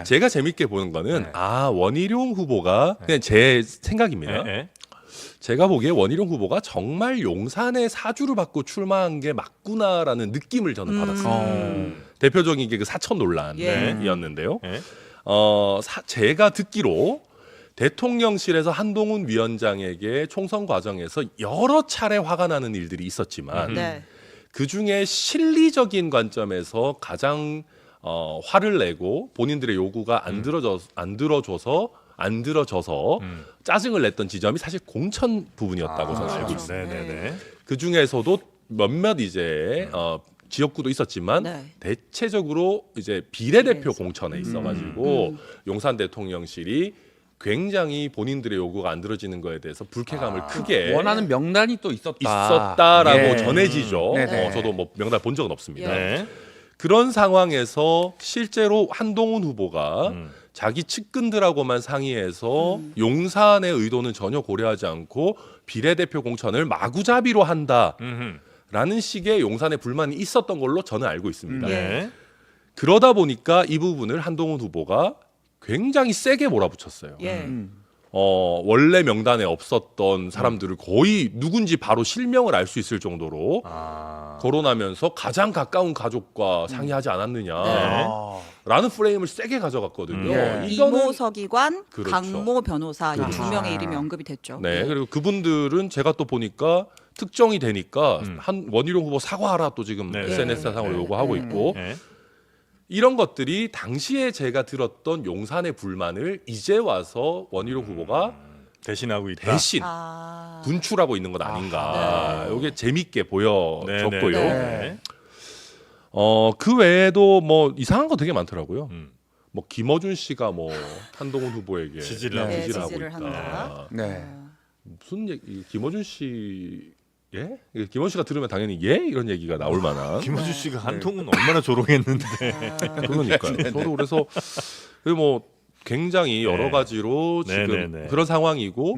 제가 재밌게 보는 거는 원희룡 후보가 그냥 제 생각입니다. 제가 보기에 원희룡 후보가 정말 용산의 사주를 받고 출마한 게 맞구나라는 느낌을 저는 받았어요. 대표적인 게 그 사천 논란이었는데요. 제가 듣기로 대통령실에서 한동훈 위원장에게 총선 과정에서 여러 차례 화가 나는 일들이 있었지만 그 중에 실리적인 관점에서 가장 화를 내고 본인들의 요구가 안 들어줘서 짜증을 냈던 지점이 사실 공천 부분이었다고 저는 알고 있습니다. 그 중에서도 몇몇 이제 지역구도 있었지만 대체적으로 이제 비례대표 공천에 있어가지고 용산 대통령실이 굉장히 본인들의 요구가 안 들어지는 거에 대해서 불쾌감을 크게 원하는 명단이 또 있었다라고 전해지죠. 저도 뭐 명단 본 적은 없습니다. 그런 상황에서 실제로 한동훈 후보가 자기 측근들하고만 상의해서 용산의 의도는 전혀 고려하지 않고 비례대표 공천을 마구잡이로 한다라는 식의 용산의 불만이 있었던 걸로 저는 알고 있습니다. 그러다 보니까 이 부분을 한동훈 후보가 굉장히 세게 몰아붙였어요. 원래 명단에 없었던 사람들을 거의 누군지 바로 실명을 알 수 있을 정도로 거론하면서 가장 가까운 가족과 상의하지 않았느냐라는 프레임을 세게 가져갔거든요. 이모 서기관, 그렇죠. 강모 변호사 이 두 명의 이름이 언급이 됐죠. 그리고 그분들은 제가 또 보니까 특정이 되니까 원희룡 후보 사과하라 또 지금 SNS상으로 요구하고 있고 이런 것들이 당시에 제가 들었던 용산의 불만을 이제 와서 원희룡 후보가 대신하고 있다. 대신 분출하고 있는 것 아닌가. 이게 재밌게 보여졌고요. 그 외에도 뭐 이상한 거 되게 많더라고요. 뭐 김어준 씨가 뭐 한동훈 후보에게 지지를 하고 있다. 무슨 얘기? 김어준 씨 김원 씨가 들으면 당연히 이런 얘기가 나올 만한. 김어준 씨가 한동훈 얼마나 조롱했는데. 그러니까요. 저도 그래서 뭐 굉장히 여러 가지로 지금 그런 상황이고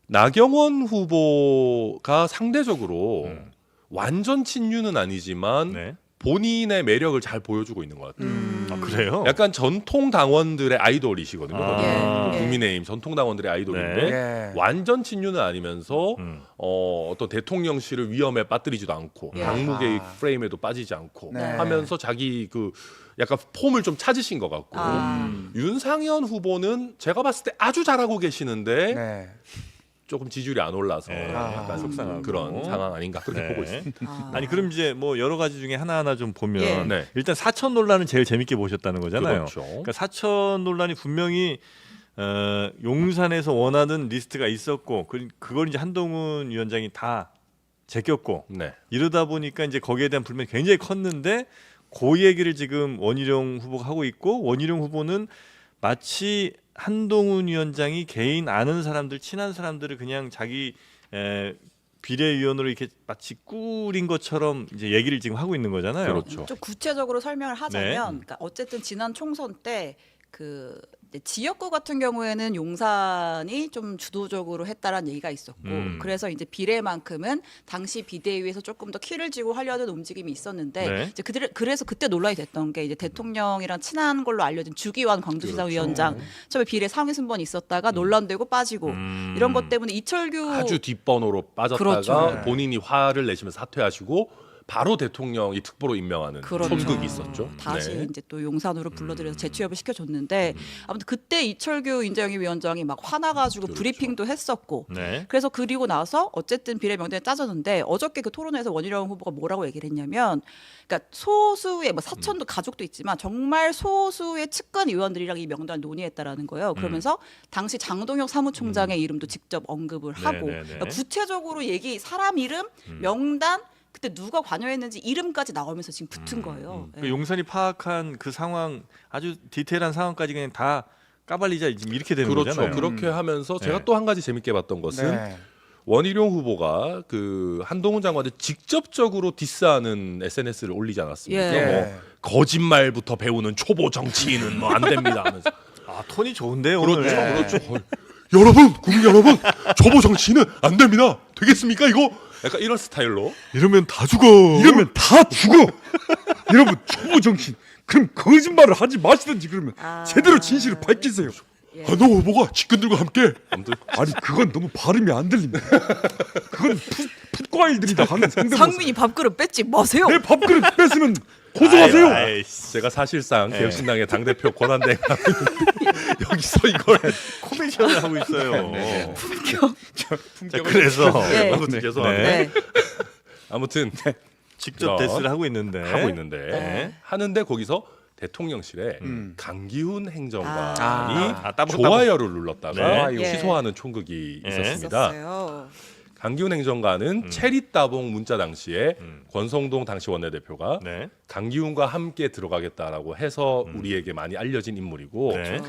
나경원 후보가 상대적으로 완전 친윤은 아니지만 본인의 매력을 잘 보여주고 있는 것 같아요. 그래요? 약간 전통 당원들의 아이돌이시거든요. 국민의힘 전통 당원들의 아이돌인데 완전 친윤은 아니면서 어떤 대통령실을 위험에 빠뜨리지도 않고 당무개의 프레임에도 빠지지 않고 하면서 자기 그 약간 폼을 좀 찾으신 것 같고 윤상현 후보는 제가 봤을 때 아주 잘하고 계시는데 조금 지지율이 안 올라서 약간 속상한 그런 상황 아닌가 그렇게 보고 있습니다. 아니 그럼 이제 뭐 여러 가지 중에 하나하나 좀 보면 일단 사천 논란은 제일 재밌게 보셨다는 거잖아요. 그렇죠. 그러니까 사천 논란이 분명히 용산에서 원하는 리스트가 있었고 그걸 이제 한동훈 위원장이 다 제꼈고 이러다 보니까 이제 거기에 대한 불만이 굉장히 컸는데 그 얘기를 지금 원희룡 후보가 하고 있고 원희룡 후보는 마치 한동훈 위원장이 개인 아는 사람들 친한 사람들을 그냥 자기 비례위원으로 이렇게 마치 꾸린 것처럼 이제 얘기를 지금 하고 있는 거잖아요. 그렇죠. 좀 구체적으로 설명을 하자면, 그러니까 어쨌든 지난 총선 때 그 지역구 같은 경우에는 용산이 좀 주도적으로 했다라는 얘기가 있었고, 그래서 이제 비례만큼은 당시 비대위에서 조금 더 키를 쥐고 하려는 움직임이 있었는데, 이제 그래서 그때 논란이 됐던 게 이제 대통령이랑 친한 걸로 알려진 주기환 광주시장 위원장 처음에 비례 상위 순번이 있었다가 논란되고 빠지고 이런 것 때문에 이철규 아주 뒷번호로 빠졌다가 본인이 화를 내시면서 사퇴하시고 바로 대통령이 특보로 임명하는 손극이 있었죠. 다시 이제 또 용산으로 불러들여서 재취업을 시켜줬는데 아무튼 그때 이철규 인재영입 위원장이 막 화나가지고 브리핑도 했었고 그래서 그리고 나서 어쨌든 비례 명단이 짜졌는데 어저께 그 토론회에서 원희룡 후보가 뭐라고 얘기를 했냐면 그러니까 소수의 뭐 사천도 가족도 있지만 정말 소수의 측근 의원들이랑 이 명단을 논의했다라는 거예요. 그러면서 당시 장동혁 사무총장의 이름도 직접 언급을 하고 그러니까 구체적으로 사람 이름, 명단 그때 누가 관여했는지 이름까지 나오면서 지금 붙은 거예요. 그 용산이 파악한 그 상황 아주 디테일한 상황까지 그냥 다 까발리자 지금 이렇게 되는 거잖아요. 그렇게 하면서 제가 또 한 가지 재밌게 봤던 것은 원희룡 후보가 그 한동훈 장관을 직접적으로 디스하는 SNS를 올리지 않았습니까? 뭐 거짓말부터 배우는 초보 정치인은 뭐 안 됩니다 하면서. 톤이 좋은데요. 그렇죠. 여러분, 국민 여러분, 초보 정치인은 안 됩니다. 되겠습니까 이거? 약간 이런 스타일로. 이러면 다 죽어. 여러분 초보 정치인 그럼 거짓말을 하지 마시든지 그러면 제대로 진실을 밝히세요. 예. 한동훈 후보가 측근들과 함께 아니 그건 너무 발음이 안 들립니다. 그건 풋과일들이다 하는 상대모사. 상민이 밥그릇 뺏지 마세요. 내 밥그릇 뺏으면 고소하세요. 아이씨. 제가 사실상 개혁신당의 당대표 권한대행 여기서 이걸 코미디언을 하고 있어요. 품격. 자, 그래서 네. 아무튼 죄송합니다. 네. 아무튼 직접 데스를 하고 있는데 하는데 네. 거기서 대통령실에 강기훈 행정관이 따봉따봉. 좋아요를 눌렀다가 네. 예. 취소하는 총극이 예. 있었습니다. 있었어요. 강기훈 행정관은 체리 따봉 문자 당시에 권성동 당시 원내대표가 네. 강기훈과 함께 들어가겠다라고 해서 우리에게 많이 알려진 인물이고 네.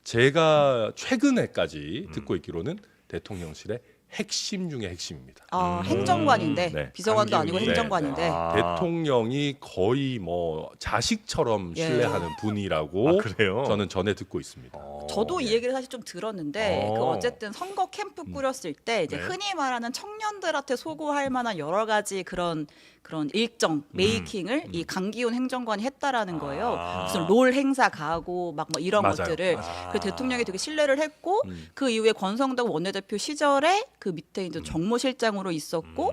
제가 최근에까지 듣고 있기로는 대통령실의 핵심 중에 핵심입니다. 행정관인데 네. 비서관도 아니고 강기훈이. 행정관인데 대통령이 거의 뭐 자식처럼 예. 신뢰하는 분이라고 그래요? 저는 전해 듣고 있습니다. 저도 이 얘기를 사실 좀 들었는데 그 어쨌든 선거 캠프 음. 꾸렸을 때 이제 네. 흔히 말하는 청년들한테 소구할 만한 여러 가지 그런 일정 메이킹을 이 강기훈 행정관이 했다라는 거예요. 무슨 롤 행사 가고 막 뭐 이런 맞아요. 것들을 그 대통령이 되게 신뢰를 했고 그 이후에 권성동 원내대표 시절에 그 밑에 이제 정무실장으로 있었고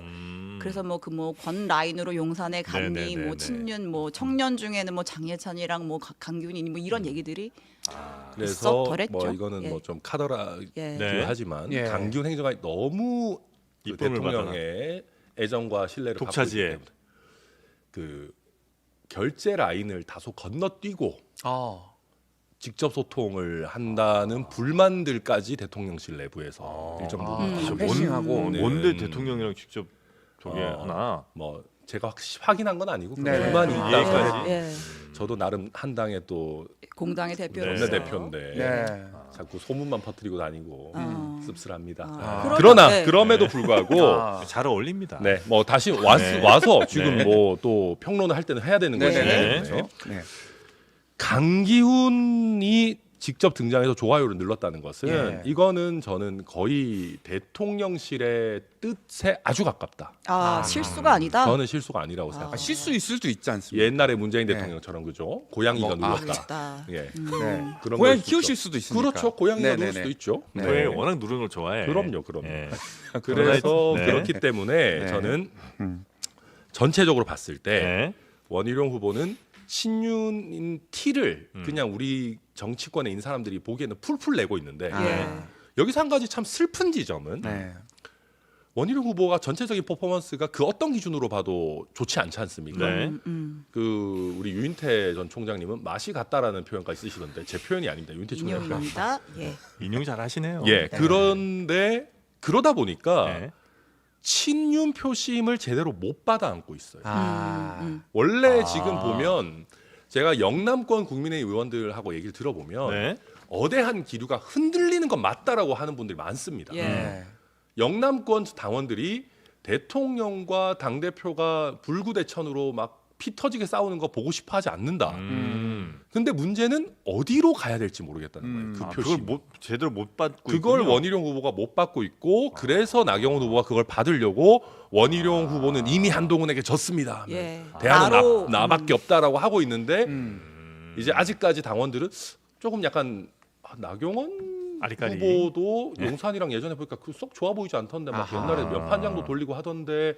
그래서 뭐 권 라인으로 용산에 갔니 네네네네. 뭐 친윤 뭐 청년 중에는 뭐 장예찬이랑 뭐 강기훈이 뭐 이런 얘기들이 그래서 있었더랬죠. 뭐 이거는 예. 뭐 좀 카더라 예. 네. 하지만 예. 강기훈 행정관이 너무 그 이쁨을 대통령의 애정과 신뢰를 독차지에. 받고 있기 때문에 그 결제 라인을 다소 건너뛰고 직접 소통을 한다는 불만들까지 대통령실 내부에서 일정 부분 좀 가지고 패싱하고. 뭔데 대통령이랑 직접 저게 하나? 뭐 제가 확인한 건 아니고 네. 불만이 아, 있다가 예. 저도 나름 한 당의 또 공당의 대표로서 원내대표인데 네. 자꾸 소문만 퍼뜨리고 다니고 씁쓸합니다. 그러나, 그럼에도 불구하고 잘 어울립니다. 네, 뭐 다시 네. 와서 지금 네. 뭐 또 평론을 할 때는 해야 되는 네, 것이기 네, 때문에 네. 네. 강기훈이 직접 등장해서 좋아요를 눌렀다는 것은 예. 이거는 저는 거의 대통령실의 뜻에 아주 가깝다. 실수가 아니다. 저는 실수가 아니라고 생각합니다. 실수 있을 수도 있지 않습니까? 옛날에 문재인 네. 대통령처럼 그죠? 고양이가 뭐, 눌렀다. 그렇다. 예. 네. 그런 고양이 걸 키우실 수도 수도 있으니까. 그렇죠. 고양이가 네네네. 누를 수도 있죠. 네. 고양이 워낙 누르는 걸 좋아해. 그럼요. 예. 그래서 네. 그렇기 때문에 네. 저는 전체적으로 봤을 때 네. 원희룡 후보는 신윤인 티를 그냥 우리 정치권에 있는 사람들이 보기에는 풀풀 내고 있는데 예. 여기서 한 가지 참 슬픈 지점은 네. 원희룡 후보가 전체적인 퍼포먼스가 그 어떤 기준으로 봐도 좋지 않지 않습니까? 네. 그 우리 유인태 전 총장님은 맛이 같다라는 표현까지 쓰시던데 제 표현이 아닙니다. 유인태 총장 표현. 인용입니다. 예. 인용 잘 하시네요. 예. 그런데 그러다 보니까 네. 친윤 표심을 제대로 못 받아 안고 있어요. 원래 지금 아. 보면 제가 영남권 국민의힘 의원들하고 얘기를 들어보면 네. 어대한 기류가 흔들리는 건 맞다라고 하는 분들이 많습니다. 예. 네. 영남권 당원들이 대통령과 당대표가 불구대천으로 막 피 터지게 싸우는 거 보고 싶어 하지 않는다. 근데 문제는 어디로 가야 될지 모르겠다는 거예요. 그 그걸 표심. 제대로 못 받고 그걸 있군요. 원희룡 후보가 못 받고 있고 그래서 나경원 후보가 그걸 받으려고 원희룡 후보는 이미 한동훈에게 졌습니다. 예. 대안은 나로, 나밖에 없다라고 하고 있는데 이제 음. 아직까지 당원들은 조금 약간 나경원 아리까리. 후보도 용산이랑 예전에 보니까 그 썩 좋아 보이지 않던데 막 옛날에 몇 판장도 돌리고 하던데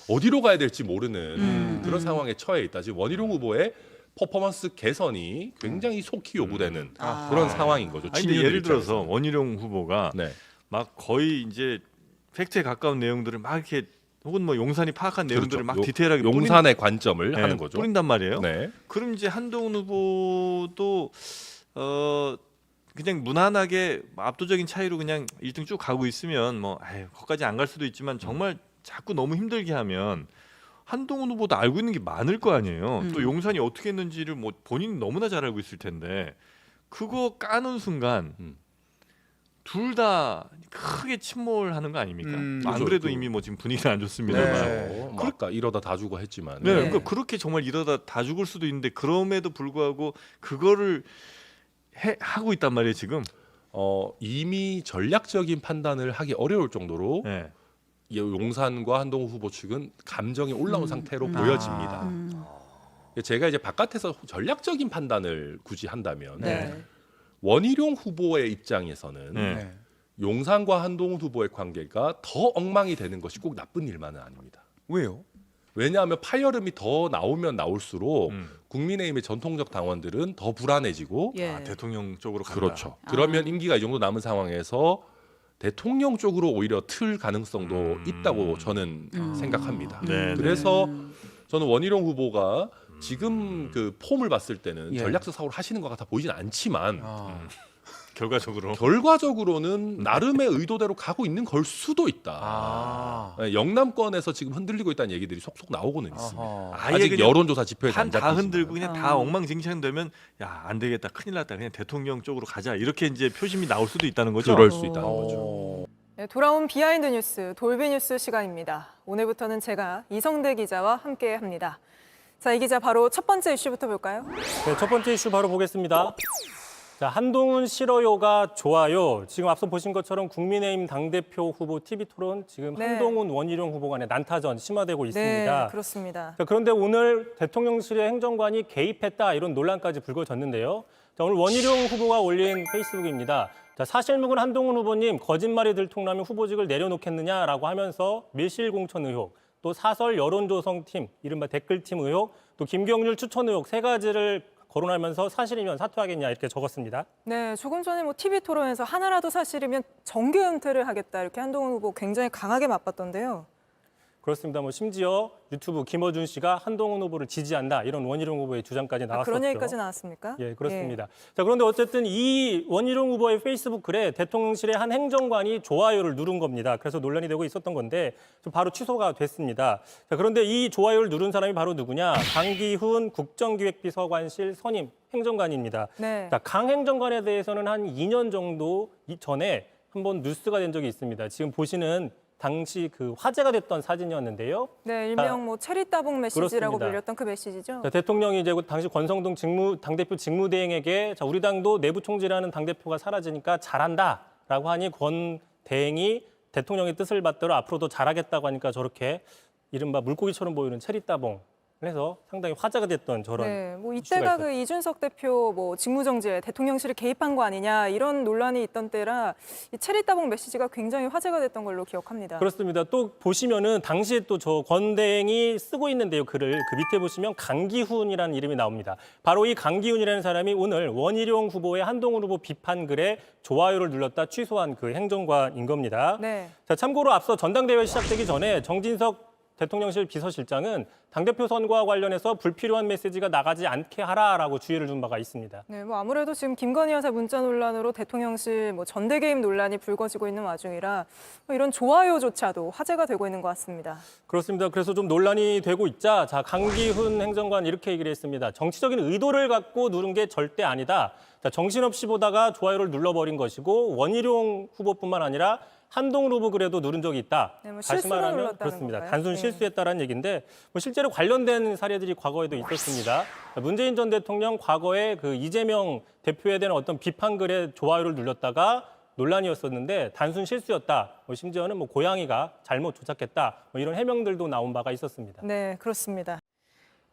어디로 가야 될지 모르는 그런 상황에 처해 있다. 지금 원희룡 후보의 퍼포먼스 개선이 굉장히 속히 요구되는 그런 상황인 거죠. 아니, 근데 친윤들 예를 들어서 입장에서는. 원희룡 후보가 네. 막 거의 이제 팩트에 가까운 내용들을 막 이렇게 혹은 뭐 용산이 파악한 내용들을 막 디테일하게 용산의 관점을 뿌린, 하는 거죠. 뿌린단 말이에요. 네. 그럼 이제 한동훈 후보도 그냥 무난하게 압도적인 차이로 그냥 1등 쭉 가고 있으면 뭐 거기까지 안 갈 수도 있지만 정말 자꾸 너무 힘들게 하면 한동훈 후보도 알고 있는 게 많을 거 아니에요. 또 용산이 어떻게 했는지를 뭐 본인이 너무나 잘 알고 있을 텐데 그거 까는 순간 둘 다 크게 침몰하는 거 아닙니까? 안 그렇죠. 그래도 이미 뭐 지금 분위기가 안 좋습니다만. 네. 뭐 아까 이러다 다 주고 했지만. 네, 네. 그러니까 그렇게 정말 이러다 다 죽을 수도 있는데 그럼에도 불구하고 그거를 하고 있단 말이에요 지금. 이미 전략적인 판단을 하기 어려울 정도로 네. 용산과 한동훈 후보 측은 감정이 올라온 상태로 보여집니다. 제가 이제 바깥에서 전략적인 판단을 굳이 한다면 네. 원희룡 후보의 입장에서는 네. 용산과 한동훈 후보의 관계가 더 엉망이 되는 것이 꼭 나쁜 일만은 아닙니다. 왜요? 왜냐하면 파열음이 더 나오면 나올수록 국민의힘의 전통적 당원들은 더 불안해지고 예. 대통령 쪽으로 간다. 그렇죠. 그러면 임기가 이 정도 남은 상황에서 대통령 쪽으로 오히려 틀 가능성도 있다고 저는 생각합니다. 네, 그래서 저는 원희룡 후보가 지금 그 폼을 봤을 때는 예. 전략적 사고를 하시는 것 같아 보이진 않지만 결과적으로는 나름의 의도대로 가고 있는 걸 수도 있다. 네, 영남권에서 지금 흔들리고 있다는 얘기들이 속속 나오고는 있습니다. 아예 아직 그냥 여론조사 지표에 판 다 잡히지만. 흔들고 그냥 다 엉망진창되면 야, 안 되겠다. 큰일 났다. 그냥 대통령 쪽으로 가자. 이렇게 이제 표심이 나올 수도 있다는 거죠. 그럴 수 있다는 거죠. 네, 돌아온 비하인드 뉴스 돌비 뉴스 시간입니다. 오늘부터는 제가 이성대 기자와 함께합니다. 자, 이 기자 바로 첫 번째 이슈부터 볼까요? 네, 첫 번째 이슈 바로 보겠습니다. 자, 한동훈 싫어요가 좋아요. 지금 앞서 보신 것처럼 국민의힘 당대표 후보 TV토론 지금 네. 한동훈 원희룡 후보 간의 난타전 심화되고 있습니다. 네, 그렇습니다. 자, 그런데 오늘 대통령실의 행정관이 개입했다 이런 논란까지 불거졌는데요. 자, 오늘 원희룡 후보가 올린 페이스북입니다. 자, 사실무근 한동훈 후보님 거짓말이 들통나면 후보직을 내려놓겠느냐라고 하면서 밀실 공천 의혹, 또 사설 여론조성팀, 이른바 댓글팀 의혹, 또 김경률 추천 의혹 세 가지를 거론하면서 사실이면 사퇴하겠냐 이렇게 적었습니다. 네, 조금 전에 TV 토론에서 하나라도 사실이면 정계 은퇴를 하겠다 이렇게 한동훈 후보 굉장히 강하게 맞봤던데요. 그렇습니다. 심지어 유튜브 김어준 씨가 한동훈 후보를 지지한다 이런 원희룡 후보의 주장까지 나왔었죠. 그런 얘기까지 나왔습니까? 예, 그렇습니다. 자, 그런데 어쨌든 이 원희룡 후보의 페이스북 글에 대통령실의 한 행정관이 좋아요를 누른 겁니다. 그래서 논란이 되고 있었던 건데 좀 바로 취소가 됐습니다. 자, 그런데 이 좋아요를 누른 사람이 바로 누구냐? 강기훈 국정기획비서관실 선임 행정관입니다. 네. 자, 강 행정관에 대해서는 한 2년 정도 전에 한번 뉴스가 된 적이 있습니다. 지금 보시는 당시 그 화제가 됐던 사진이었는데요. 네, 일명 체리 따봉 메시지라고 그렇습니다. 불렸던 그 메시지죠. 자, 대통령이 이제 당시 권성동 당대표 직무대행에게 자, 우리 당도 내부 총질하는 당대표가 사라지니까 잘한다라고 하니 권 대행이 대통령의 뜻을 받들어 앞으로도 잘하겠다고 하니까 저렇게 이른바 물고기처럼 보이는 체리 따봉 그래서 상당히 화제가 됐던 저런 네, 이슈가 이때가 있었죠. 그 이준석 대표 직무정지에 대통령실이 개입한 거 아니냐 이런 논란이 있던 때라 이 체리 따봉 메시지가 굉장히 화제가 됐던 걸로 기억합니다. 그렇습니다. 또 보시면은 당시에 또 저 권대행이 쓰고 있는데요. 글을 그 밑에 보시면 강기훈이라는 이름이 나옵니다. 바로 이 강기훈이라는 사람이 오늘 원희룡 후보의 한동훈 후보 비판 글에 좋아요를 눌렀다 취소한 그 행정관인 겁니다. 네. 자, 참고로 앞서 전당대회 시작되기 전에 정진석 대통령실 비서실장은 당대표 선거와 관련해서 불필요한 메시지가 나가지 않게 하라라고 주의를 준 바가 있습니다. 네, 아무래도 지금 김건희 여사 문자 논란으로 대통령실 전대 개입 논란이 불거지고 있는 와중이라 이런 좋아요조차도 화제가 되고 있는 것 같습니다. 그렇습니다. 그래서 좀 논란이 되고 있자 자, 강기훈 행정관 이렇게 얘기를 했습니다. 정치적인 의도를 갖고 누른 게 절대 아니다. 자, 정신없이 보다가 좋아요를 눌러버린 것이고 원희룡 후보뿐만 아니라 한동훈 후보 글에도 누른 적이 있다. 네, 다시 실수로 말하면 눌렀다는 그렇습니다. 건가요? 단순 네. 실수했다라는 얘기인데 실제로 관련된 사례들이 과거에도 있었습니다. 문재인 전 대통령 과거에 그 이재명 대표에 대한 어떤 비판 글에 좋아요를 눌렀다가 논란이었었는데 단순 실수였다. 심지어는 고양이가 잘못 조작했다. 이런 해명들도 나온 바가 있었습니다. 네, 그렇습니다.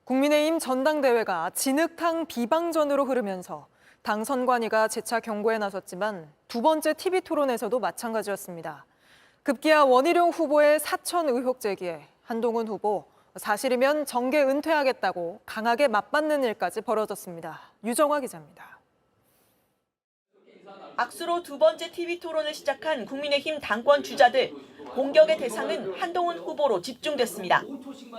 국민의힘 전당대회가 진흙탕 비방전으로 흐르면서 당 선관위가 재차 경고에 나섰지만 두 번째 TV 토론에서도 마찬가지였습니다. 급기야 원희룡 후보의 사천 의혹 제기에 한동훈 후보 사실이면 정계 은퇴하겠다고 강하게 맞받는 일까지 벌어졌습니다. 유정화 기자입니다. 악수로 두 번째 TV 토론을 시작한 국민의힘 당권 주자들. 공격의 대상은 한동훈 후보로 집중됐습니다.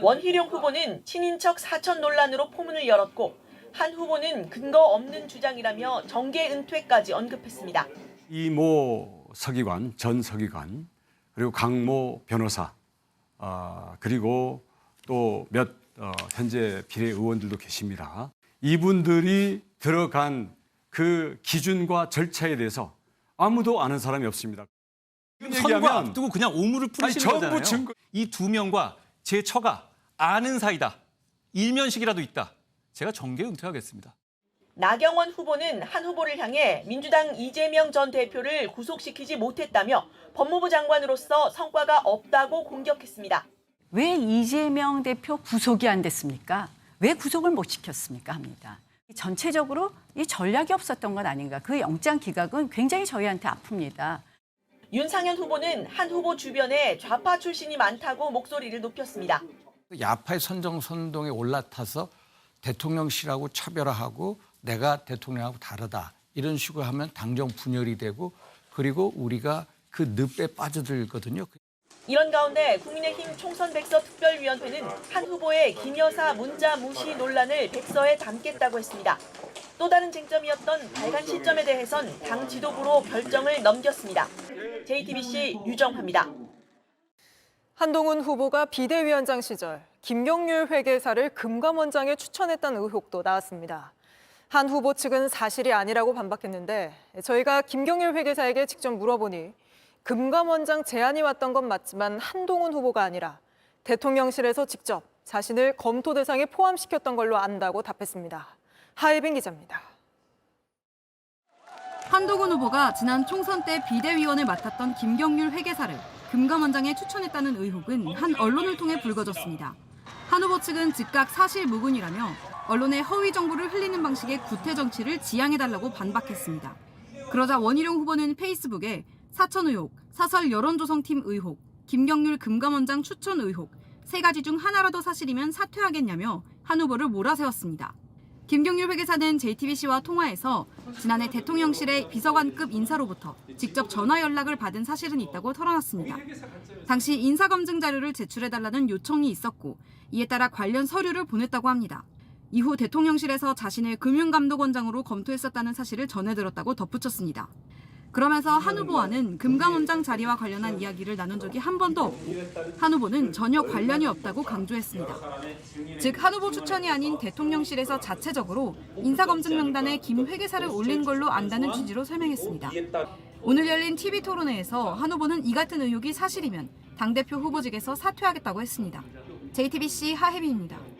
원희룡 후보는 친인척 사천 논란으로 포문을 열었고 한 후보는 근거 없는 주장이라며 정계 은퇴까지 언급했습니다. 이모 서기관, 전 서기관, 그리고 강모 변호사, 그리고 또 몇 현재 비례의원들도 계십니다. 이분들이 들어간 그 기준과 절차에 대해서 아무도 아는 사람이 없습니다. 선거 앞두고 그냥 오물을 풀으시는 전부 거잖아요. 증거. 이 두 명과 제 처가 아는 사이다. 일면식이라도 있다. 제가 정계 은퇴하겠습니다. 나경원 후보는 한 후보를 향해 민주당 이재명 전 대표를 구속시키지 못했다며 법무부 장관으로서 성과가 없다고 공격했습니다. 왜 이재명 대표 구속이 안 됐습니까? 왜 구속을 못 시켰습니까 합니다. 전체적으로 이 전략이 없었던 건 아닌가. 그 영장 기각은 굉장히 저희한테 아픕니다. 윤상현 후보는 한 후보 주변에 좌파 출신이 많다고 목소리를 높였습니다. 야파의 선정선동에 올라타서 대통령실하고 차별화하고 내가 대통령하고 다르다. 이런 식으로 하면 당정 분열이 되고 그리고 우리가 그 늪에 빠져들거든요. 이런 가운데 국민의힘 총선 백서 특별위원회는 한 후보의 김 여사 문자 무시 논란을 백서에 담겠다고 했습니다. 또 다른 쟁점이었던 발간 시점에 대해선 당 지도부로 결정을 넘겼습니다. JTBC 유정화입니다. 한동훈 후보가 비대위원장 시절 김경률 회계사를 금감원장에 추천했다는 의혹도 나왔습니다. 한 후보 측은 사실이 아니라고 반박했는데 저희가 김경률 회계사에게 직접 물어보니 금감원장 제안이 왔던 건 맞지만 한동훈 후보가 아니라 대통령실에서 직접 자신을 검토 대상에 포함시켰던 걸로 안다고 답했습니다. 하예빈 기자입니다. 한동훈 후보가 지난 총선 때 비대위원을 맡았던 김경률 회계사를 금감원장에 추천했다는 의혹은 한 언론을 통해 불거졌습니다. 한 후보 측은 즉각 사실무근이라며 언론의 허위 정보를 흘리는 방식의 구태 정치를 지양해달라고 반박했습니다. 그러자 원희룡 후보는 페이스북에 사천 의혹, 사설 여론조성팀 의혹, 김경률 금감원장 추천 의혹, 세 가지 중 하나라도 사실이면 사퇴하겠냐며 한 후보를 몰아세웠습니다. 김경률 회계사는 JTBC와 통화에서 지난해 대통령실의 비서관급 인사로부터 직접 전화 연락을 받은 사실은 있다고 털어놨습니다. 당시 인사검증 자료를 제출해달라는 요청이 있었고 이에 따라 관련 서류를 보냈다고 합니다. 이후 대통령실에서 자신을 금융감독원장으로 검토했었다는 사실을 전해들었다고 덧붙였습니다. 그러면서 한 후보와는 금감원장 자리와 관련한 이야기를 나눈 적이 한 번도 없고 한 후보는 전혀 관련이 없다고 강조했습니다. 즉 한 후보 추천이 아닌 대통령실에서 자체적으로 인사검증 명단에 김 회계사를 올린 걸로 안다는 취지로 설명했습니다. 오늘 열린 TV토론회에서 한 후보는 이 같은 의혹이 사실이면 당대표 후보직에서 사퇴하겠다고 했습니다. JTBC 하혜빈입니다.